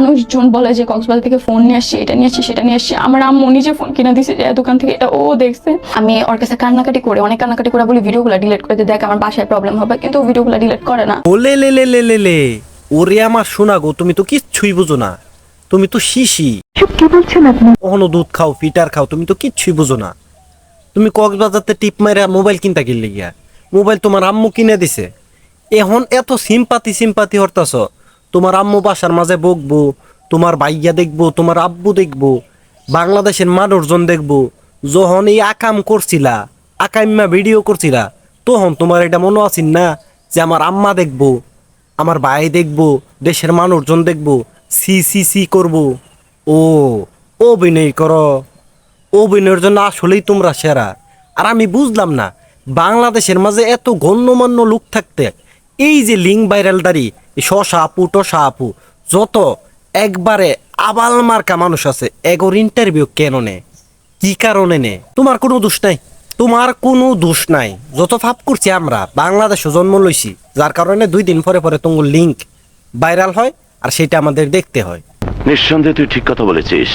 মানুষজন বলে যে কক্সবাজার থেকে ফোন নিয়ে আসছি, এটা নিয়ে আসছি, সেটা নিয়ে আসছি। আমার আম্মু নিজে ফোন কিনে দিছে যে দোকান থেকে, এটা ও দেখছে। আমি ওর কাছে কান্নাকাটি করে, অনেক কান্নাকাটি করে বলি ভিডিওগুলো ডিলিট করে দেখ, আমার বাসায় প্রবলেম হবে, কিন্তু ও ভিডিওগুলো ডিলিট করে না। ওলে লে লে লে লে লে ওরে আমার শোনা গো, তুমি তো কিচ্ছুই বুঝো না, তুমি তো শিশি। কি বলছেন আপনি? অহনো দুধ খাও, ফিটার খাও, তুমি তো কিচ্ছুই বুঝো না। তুমি কক্সবাজারতে টিপ মাইরা মোবাইল কিনতা কিনলে গিয়া, মোবাইল তোমার আম্মু কিনে দিছে। এখন এত সিম্পাতি হরতাছ, তোমার আম্মু বাসার মাঝে বকবো, তোমার ভাইয়া দেখবো, তোমার আব্বু দেখবো, বাংলাদেশের মানুষজন দেখবো। যখন এই আকাম করছিলা, আকাইম্মা ভিডিও করছিলা, তখন তোমার এটা মনে আছিস না যে আমার আম্মা দেখবো, আমার ভাই দেখবো, দেশের মানুষজন দেখবো, সি সি সি করবো। ও অভিনয় করো, অভিনয়ের জন্য আসলেই তোমরা সেরা। আর আমি বুঝলাম না, বাংলাদেশের মাঝে এত গণ্যমান্য লোক থাকতে এই যে লিঙ্ক ভাইরালদারি শশা আপু টশা আপু যত একবারে আবাল মার্কা মানুষ আছে, এগোর ইন্টারভিউ কেন নে, কি কারণে নে? তোমার কোনো দোষ নাই, তোমার কোনো দোষ নাই। যত ফাপ করছি আমরা, বাংলাদেশে জন্ম লইছি, যার কারণে 2 দিন পরে পরে তোমার লিঙ্ক ভাইরাল হয়, আর সেটা আমাদের দেখতে হয়। নিঃসন্দেহে তুই ঠিক কথা বলেছিস।